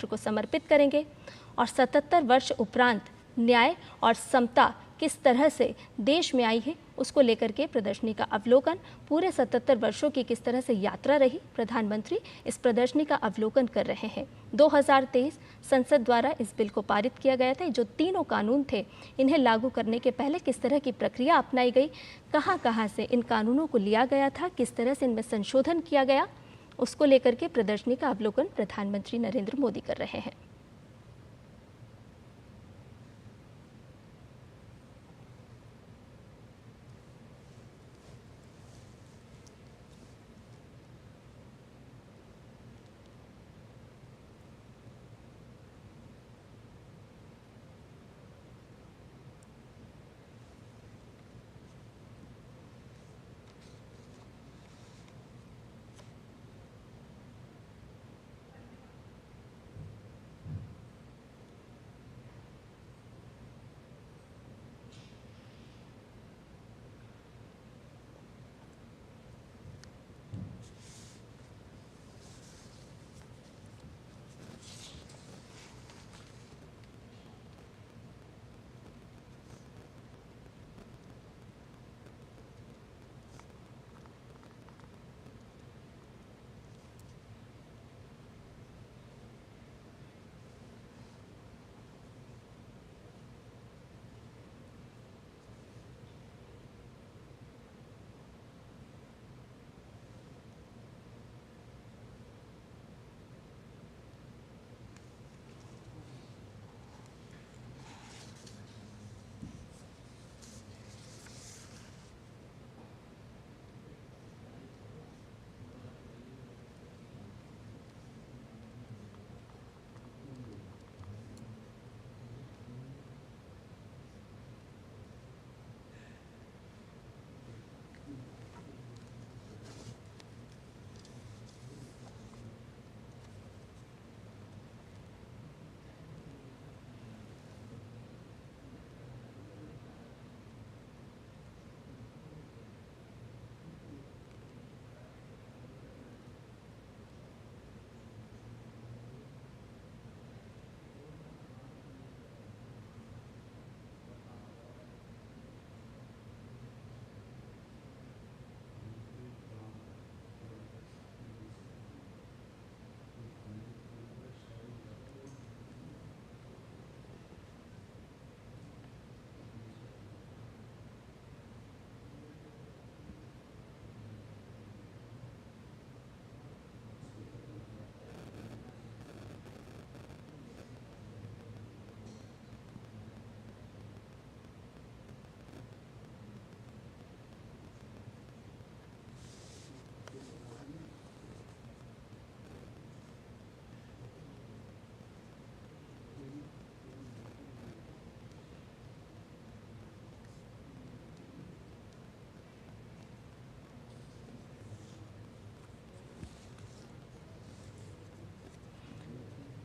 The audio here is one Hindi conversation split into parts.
राष्ट्र को समर्पित करेंगे। और 77 वर्ष उपरांत न्याय और समता किस तरह से देश में आई है, उसको लेकर के प्रदर्शनी का अवलोकन, पूरे 77 वर्षों की किस तरह से यात्रा रही, प्रधानमंत्री इस प्रदर्शनी का अवलोकन कर रहे हैं। 2023 संसद द्वारा इस बिल को पारित किया गया था। जो तीनों कानून थे, इन्हें लागू करने के पहले किस तरह की प्रक्रिया अपनाई गई, कहां से इन कानूनों को लिया गया था, किस तरह से इनमें संशोधन किया गया, उसको लेकर के प्रदर्शनी का अवलोकन प्रधानमंत्री नरेंद्र मोदी कर रहे हैं।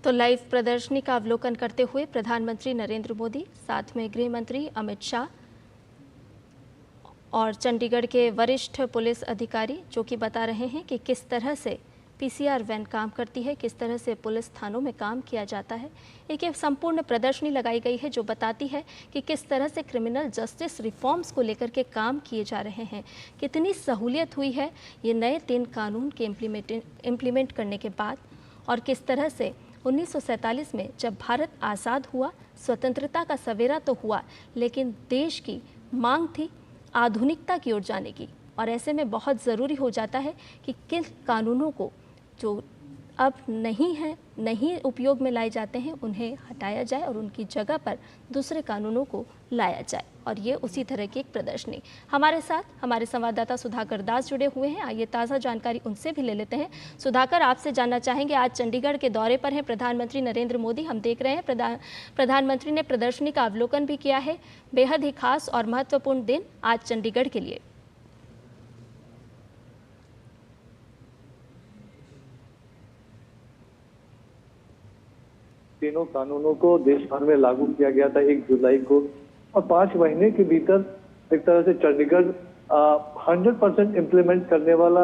तो लाइव प्रदर्शनी का अवलोकन करते हुए प्रधानमंत्री नरेंद्र मोदी, साथ में गृह मंत्री अमित शाह और चंडीगढ़ के वरिष्ठ पुलिस अधिकारी, जो कि बता रहे हैं कि किस तरह से पीसीआर वैन काम करती है, किस तरह से पुलिस थानों में काम किया जाता है। एक संपूर्ण प्रदर्शनी लगाई गई है जो बताती है कि किस तरह से क्रिमिनल जस्टिस रिफॉर्म्स को लेकर के काम किए जा रहे हैं, कितनी सहूलियत हुई है ये नए 3 कानून के इम्प्लीमेंट करने के बाद, और किस तरह से 1947 में जब भारत आज़ाद हुआ, स्वतंत्रता का सवेरा तो हुआ, लेकिन देश की मांग थी आधुनिकता की ओर जाने की, और ऐसे में बहुत ज़रूरी हो जाता है कि किन कानूनों को जो अब नहीं उपयोग में लाए जाते हैं उन्हें हटाया जाए और उनकी जगह पर दूसरे कानूनों को लाया जाए। और ये उसी तरह की एक प्रदर्शनी। हमारे साथ हमारे संवाददाता सुधाकर दास जुड़े हुए हैं, आइए ताज़ा जानकारी उनसे भी ले लेते हैं। सुधाकर, आपसे जानना चाहेंगे, आज चंडीगढ़ के दौरे पर हैं प्रधानमंत्री नरेंद्र मोदी। हम देख रहे हैं प्रधानमंत्री ने प्रदर्शनी का अवलोकन भी किया है। बेहद ही खास और महत्वपूर्ण दिन आज चंडीगढ़ के लिए। तीनों कानूनों को देश भर में लागू किया गया था 1 जुलाई को, और 5 महीने के भीतर एक तरह से चंडीगढ़ 100% इम्प्लीमेंट करने वाला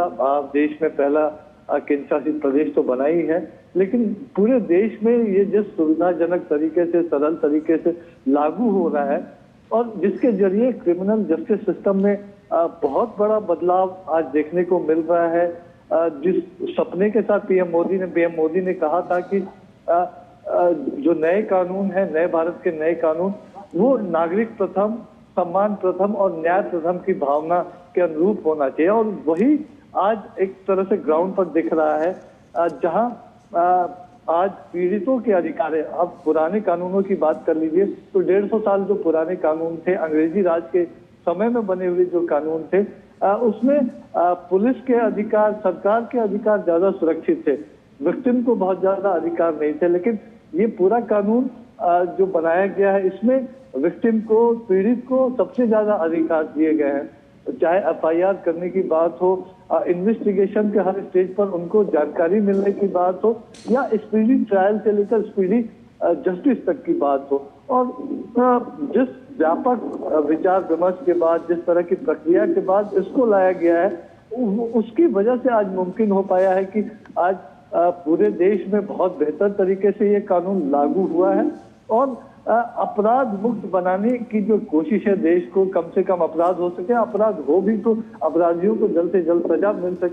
देश में पहला केंद्र शासित प्रदेश तो बना ही है, लेकिन पूरे देश में ये जिस सुविधाजनक तरीके से, सरल तरीके से लागू हो रहा है और जिसके जरिए क्रिमिनल जस्टिस सिस्टम में बहुत बड़ा बदलाव आज देखने को मिल रहा है। जिस सपने के साथ पीएम मोदी ने कहा था कि जो नए कानून है, नए भारत के नए कानून, वो नागरिक प्रथम, सम्मान प्रथम और न्याय प्रथम की भावना के अनुरूप होना चाहिए, और वही आज एक तरह से ग्राउंड पर दिख रहा है, जहां आज पीड़ितों के अधिकार है। अब पुराने कानूनों की बात कर लीजिए तो 150 साल जो पुराने कानून थे, अंग्रेजी राज के समय में बने हुए जो कानून थे, उसमें पुलिस के अधिकार, सरकार के अधिकार ज्यादा सुरक्षित थे, विक्टिम को बहुत ज्यादा अधिकार नहीं थे। लेकिन ये पूरा कानून जो बनाया गया है, इसमें विक्टिम को, पीड़ित को सबसे ज्यादा अधिकार दिए गए हैं। चाहे एफआईआर करने की बात हो, इन्वेस्टिगेशन के हर स्टेज पर उनको जानकारी मिलने की बात हो, या स्पीडी ट्रायल से लेकर स्पीडी जस्टिस तक की बात हो। और जिस व्यापक विचार विमर्श के बाद, जिस तरह की प्रक्रिया के बाद इसको लाया गया है, उसकी वजह से आज मुमकिन हो पाया है कि आज पूरे देश में बहुत बेहतर तरीके से ये कानून लागू हुआ है। और अपराध मुक्त बनाने की जो कोशिश है, देश को कम से कम अपराध हो सके, अपराध हो भी तो अपराधियों को जल्द से जल्द सजा मिल सके।